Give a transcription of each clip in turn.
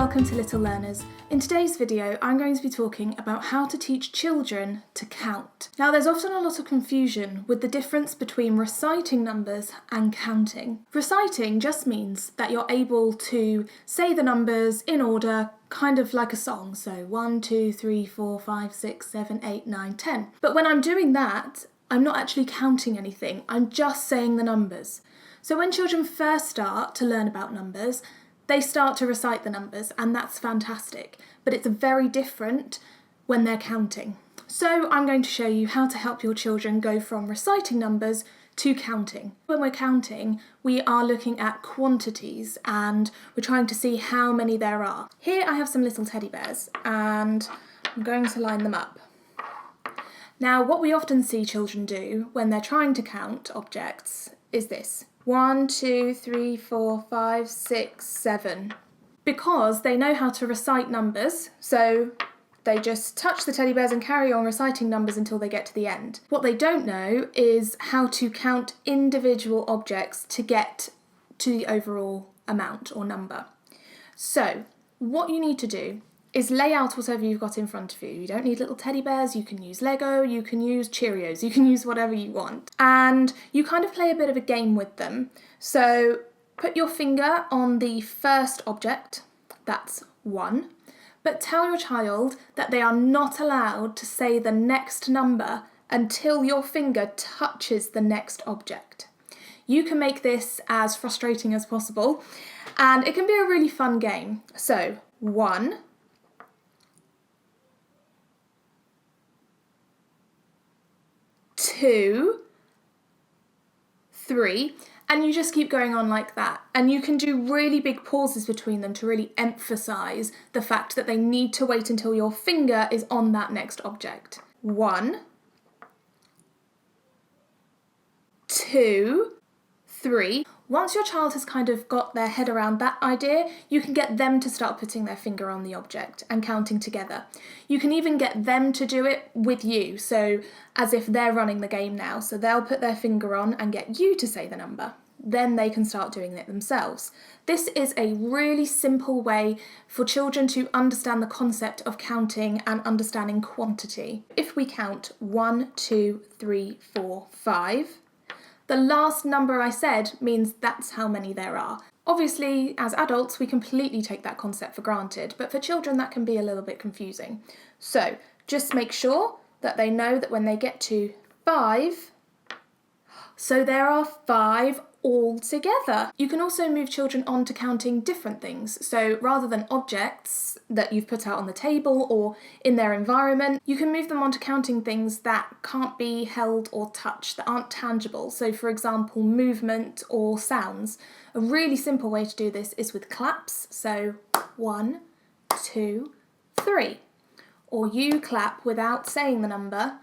welcome to Little Learners. In today's video, I'm going to be talking about how to teach children to count. Now, there's often a lot of confusion with the difference between reciting numbers and counting. Reciting just means that you're able to say the numbers in order, kind of like a song. So 1, 2, 3, 4, 5, 6, 7, 8, 9, 10. But when I'm doing that, I'm not actually counting anything. I'm just saying the numbers. So when children first start to learn about numbers, they start to recite the numbers, and that's fantastic, but it's very different when they're counting. So I'm going to show you how to help your children go from reciting numbers to counting. When we're counting, we are looking at quantities and we're trying to see how many there are. Here I have some little teddy bears and I'm going to line them up. Now, what we often see children do when they're trying to count objects is this. 1, 2, 3, 4, 5, 6, 7. Because they know how to recite numbers, so they just touch the teddy bears and carry on reciting numbers until they get to the end. What they don't know is how to count individual objects to get to the overall amount or number. So, what you need to do is lay out whatever you've got in front of you. You don't need little teddy bears, you can use Lego, you can use Cheerios, you can use whatever you want. And you kind of play a bit of a game with them. So put your finger on the first object, that's 1, but tell your child that they are not allowed to say the next number until your finger touches the next object. You can make this as frustrating as possible, and it can be a really fun game. So 1, 2, 3, and you just keep going on like that. And you can do really big pauses between them to really emphasize the fact that they need to wait until your finger is on that next object. 1, 2, 3. Once your child has kind of got their head around that idea, you can get them to start putting their finger on the object and counting together. You can even get them to do it with you, so as if they're running the game now. So they'll put their finger on and get you to say the number. Then they can start doing it themselves. This is a really simple way for children to understand the concept of counting and understanding quantity. If we count 1, 2, 3, 4, 5, the last number I said means that's how many there are. Obviously, as adults, we completely take that concept for granted, but for children that can be a little bit confusing. So just make sure that they know that when they get to 5, so there are 5 all together. You can also move children on to counting different things. So rather than objects that you've put out on the table or in their environment, you can move them on to counting things that can't be held or touched, that aren't tangible. So for example, movement or sounds. A really simple way to do this is with claps. So 1, 2, 3. Or you clap without saying the number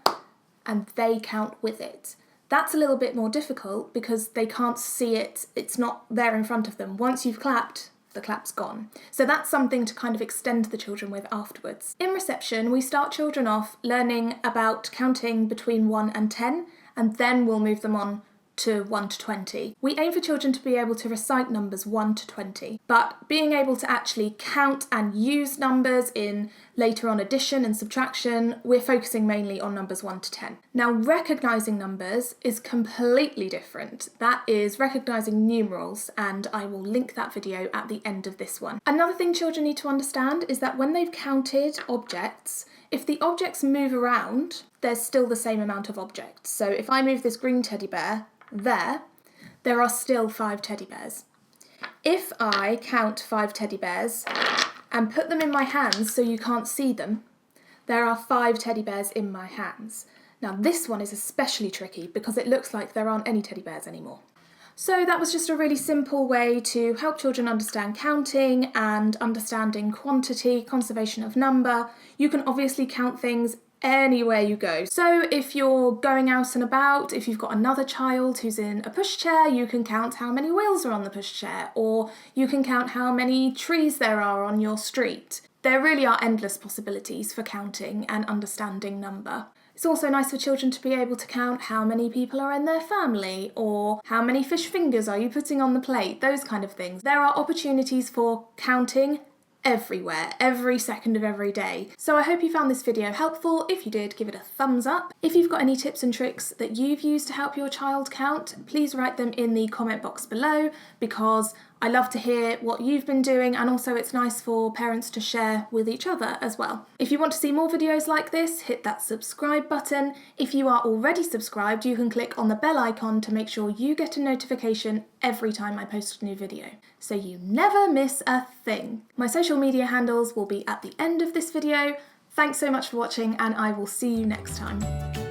and they count with it. That's a little bit more difficult because they can't see it, it's not there in front of them. Once you've clapped, the clap's gone. So that's something to kind of extend the children with afterwards. In reception, we start children off learning about counting between 1 and 10, and then we'll move them on to 1 to 20. We aim for children to be able to recite numbers 1 to 20, but being able to actually count and use numbers in later on addition and subtraction, we're focusing mainly on numbers 1 to 10. Now, recognising numbers is completely different. That is recognising numerals, and I will link that video at the end of this one. Another thing children need to understand is that when they've counted objects, if the objects move around, there's still the same amount of objects. So if I move this green teddy bear there are still 5 teddy bears. If I count 5 teddy bears and put them in my hands so you can't see them, there are 5 teddy bears in my hands. Now this one is especially tricky because it looks like there aren't any teddy bears anymore. So that was just a really simple way to help children understand counting and understanding quantity, conservation of number. You can obviously count things anywhere you go. So if you're going out and about, if you've got another child who's in a pushchair, you can count how many wheels are on the pushchair, or you can count how many trees there are on your street. There really are endless possibilities for counting and understanding number. It's also nice for children to be able to count how many people are in their family, or how many fish fingers are you putting on the plate, those kind of things. There are opportunities for counting everywhere, every second of every day. So I hope you found this video helpful. If you did, give it a thumbs up. If you've got any tips and tricks that you've used to help your child count, please write them in the comment box below, because I love to hear what you've been doing, and also it's nice for parents to share with each other as well. If you want to see more videos like this, hit that subscribe button. If you are already subscribed, you can click on the bell icon to make sure you get a notification every time I post a new video, so you never miss a thing. My social media handles will be at the end of this video. Thanks so much for watching, and I will see you next time.